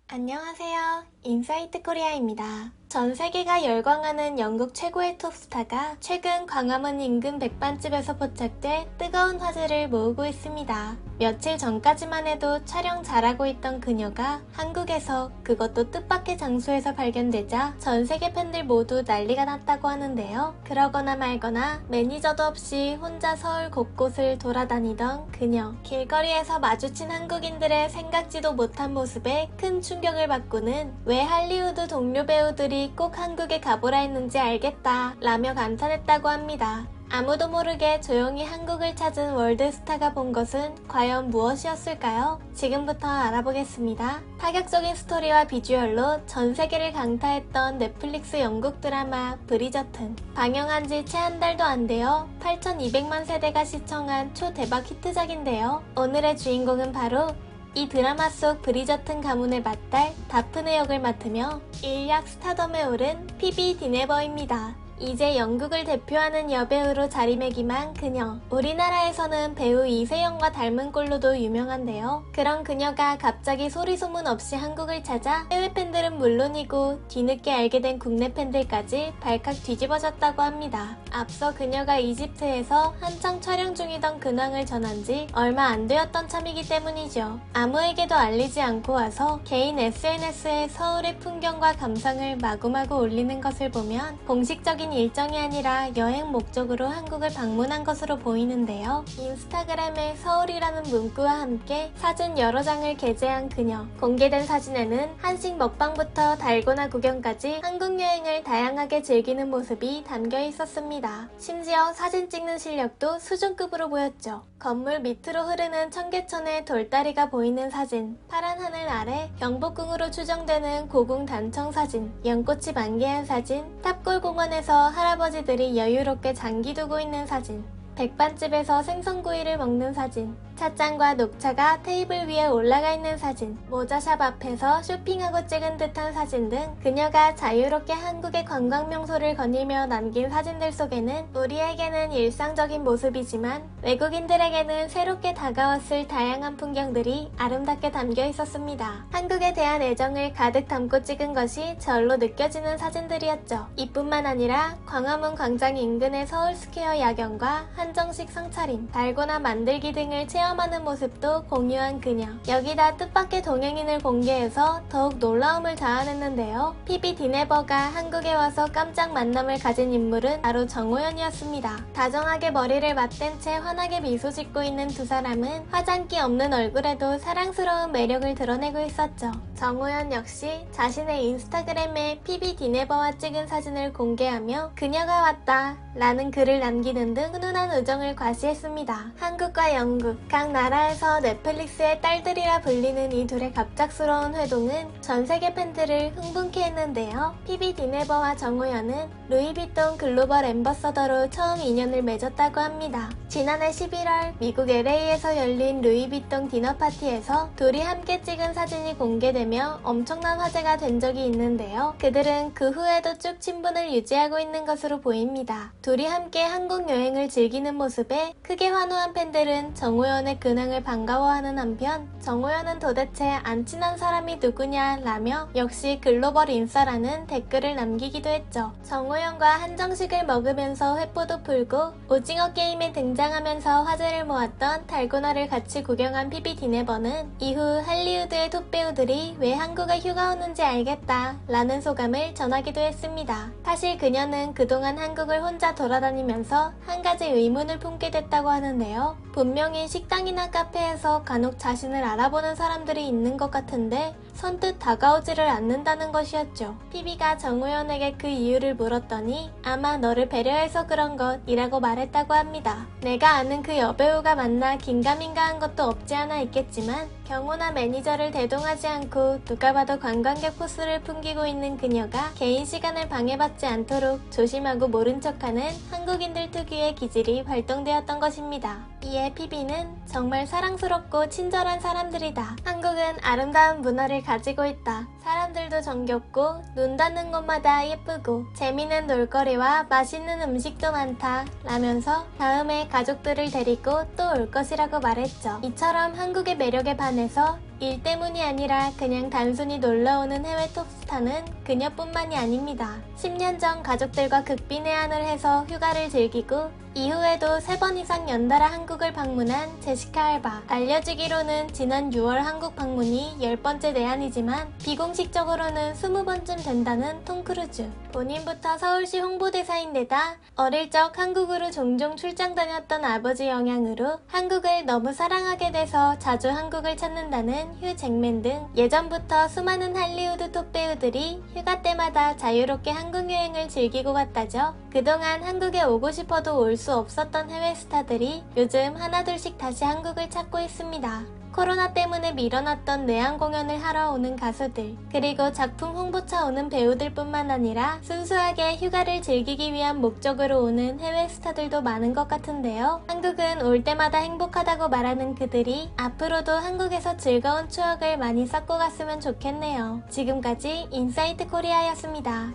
안녕하세요. 인사이트 코리아입니다. 전 세계가 열광하는 영국 최고의 톱스타가 최근 광화문 인근 백반집에서 포착돼 뜨거운 화제를 모으고 있습니다. 며칠 전까지만 해도 촬영 잘하고 있던 그녀가 한국에서, 그것도 뜻밖의 장소에서 발견되자 전 세계 팬들 모두 난리가 났다고 하는데요. 그러거나 말거나 매니저도 없이 혼자 서울 곳곳을 돌아다니던 그녀. 길거리에서 마주친 한국인들의 생각지도 못한 모습에 큰 충격을 받고는 왜 할리우드 동료 배우들이 꼭 한국에 가보라 했는지 알겠다 라며 감탄했다고 합니다. 아무도 모르게 조용히 한국을 찾은 월드스타가 본 것은 과연 무엇이었을까요? 지금부터 알아보겠습니다. 파격적인 스토리와 비주얼로 전 세계를 강타했던 넷플릭스 영국 드라마 브리저튼. 방영한 지 채 한 달도 안 되어 8,200만 세대가 시청한 초대박 히트작인데요. 오늘의 주인공은 바로 이 드라마 속 브리저튼 가문의 맏딸 다프네 역을 맡으며 일약 스타덤에 오른 피비 디네버입니다. 이제 영국을 대표하는 여배우로 자리매김한 그녀. 우리나라에서는 배우 이세영과 닮은 꼴로도 유명한데요. 그런 그녀가 갑자기 소리소문 없이 한국을 찾아 해외 팬들은 물론이고 뒤늦게 알게 된 국내 팬들까지 발칵 뒤집어졌다고 합니다. 앞서 그녀가 이집트에서 한창 촬영 중이던 근황을 전한 지 얼마 안 되었던 참이기 때문이죠. 아무에게도 알리지 않고 와서 개인 SNS에 서울의 풍경과 감상을 마구마구 올리는 것을 보면 공식적인 일정이 아니라 여행 목적으로 한국을 방문한 것으로 보이는데요. 인스타그램에 서울이라는 문구와 함께 사진 여러 장을 게재한 그녀. 공개된 사진에는 한식 먹방부터 달고나 구경까지 한국 여행을 다양하게 즐기는 모습이 담겨 있었습니다. 심지어 사진 찍는 실력도 수준급으로 보였죠. 건물 밑으로 흐르는 청계천에 돌다리가 보이는 사진, 파란 하늘 아래 경복궁으로 추정되는 고궁 단청 사진, 연꽃이 만개한 사진, 탑골공원에서 할아버지들이 여유롭게 장기 두고 있는 사진, 백반집에서 생선구이를 먹는 사진, 찻잔과 녹차가 테이블 위에 올라가 있는 사진, 모자샵 앞에서 쇼핑하고 찍은 듯한 사진 등 그녀가 자유롭게 한국의 관광 명소를 거닐며 남긴 사진들 속에는 우리에게는 일상적인 모습이지만 외국인들에게는 새롭게 다가왔을 다양한 풍경들이 아름답게 담겨 있었습니다. 한국에 대한 애정을 가득 담고 찍은 것이 절로 느껴지는 사진들이었죠. 이뿐만 아니라 광화문 광장 인근의 서울스퀘어 야경과 한정식 상차림, 달고나 만들기 등을 체험하는 모습도 공유한 그녀. 여기다 뜻밖의 동행인을 공개해서 더욱 놀라움을 자아냈는데요. 피비 디네버가 한국에 와서 깜짝 만남을 가진 인물은 바로 정호연이었습니다. 다정하게 머리를 맞댄 채 환하게 미소 짓고 있는 두 사람은 화장기 없는 얼굴에도 사랑스러운 매력을 드러내고 있었죠. 정호연 역시 자신의 인스타그램에 피비 디네버와 찍은 사진을 공개하며 그녀가 왔다 라는 글을 남기는 등 훈훈한 우정을 과시했습니다. 한국과 영국, 각 나라에서 넷플릭스의 딸들이라 불리는 이 둘의 갑작스러운 회동은 전 세계 팬들을 흥분케 했는데요. 피비 디네버와 정호연은 루이비통 글로벌 앰버서더로 처음 인연을 맺었다고 합니다. 지난해 11월 미국 LA에서 열린 루이비통 디너 파티에서 둘이 함께 찍은 사진이 공개되며 엄청난 화제가 된 적이 있는데요. 그들은 그 후에도 쭉 친분을 유지하고 있는 것으로 보입니다. 둘이 함께 한국 여행을 즐기는 모습에 크게 환호한 팬들은 정호연의 근황을 반가워하는 한편 정호연은 도대체 안 친한 사람이 누구냐 라며 역시 글로벌 인싸라는 댓글을 남기기도 했죠. 정호연과 한정식을 먹으면서 회포도 풀고 오징어 게임에 등장하면서 화제를 모았던 달고나를 같이 구경한 피비 디네버는 이후 할리우드의 톱배우들이 왜 한국에 휴가 오는지 알겠다 라는 소감을 전하기도 했습니다. 사실 그녀는 그동안 한국을 혼자 돌아다니면서 한 가지 의문을 품게 됐다고 하는데요. 분명히 식당이나 카페에서 간혹 자신을 알아보는 사람들이 있는 것 같은데 선뜻 다가오지를 않는다는 것이었죠. 피비가 정호연에게 그 이유를 물었더니 아마 너를 배려해서 그런 것이라고 말했다고 합니다. 내가 아는 그 여배우가 만나 긴가민가한 것도 없지 않아 있겠지만 경호나 매니저를 대동하지 않고 누가 봐도 관광객 포스를 풍기고 있는 그녀가 개인 시간을 방해받지 않도록 조심하고 모른 척하는 한국인들 특유의 기질이 발동되었던 것입니다. 이에 피비는 정말 사랑스럽고 친절한 사람들이다. 한국은 아름다운 문화를 가지고 있다. 사람들도 정겹고 눈 닿는 곳마다 예쁘고 재미있는 놀거리와 맛있는 음식도 많다 라면서 다음에 가족들을 데리고 또 올 것이라고 말했죠. 이처럼 한국의 매력에 반해서 일 때문이 아니라 그냥 단순히 놀러오는 해외 톱스타는 그녀뿐만이 아닙니다. 10년 전 가족들과 극비내한을 해서 휴가를 즐기고 이후에도 3번 이상 연달아 한국을 방문한 제시카 알바. 알려지기로는 지난 6월 한국 방문이 10번째 내한이지만 비공식적으로는 20번쯤 된다는 톰 크루즈. 본인부터 서울시 홍보대사인데다 어릴 적 한국으로 종종 출장 다녔던 아버지 영향으로 한국을 너무 사랑하게 돼서 자주 한국을 찾는다는 휴 잭맨 등 예전부터 수많은 할리우드 톱배우들이 휴가 때마다 자유롭게 한국 여행을 즐기고 갔다죠. 그동안 한국에 오고 싶어도 올 수 없었던 해외 스타들이 요즘 하나둘씩 다시 한국을 찾고 있습니다. 코로나 때문에 밀어놨던 내한 공연을 하러 오는 가수들, 그리고 작품 홍보차 오는 배우들 뿐만 아니라 순수하게 휴가를 즐기기 위한 목적으로 오는 해외 스타들도 많은 것 같은데요. 한국은 올 때마다 행복하다고 말하는 그들이 앞으로도 한국에서 즐거운 추억을 많이 쌓고 갔으면 좋겠네요. 지금까지 인사이트 코리아였습니다.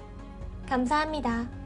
감사합니다.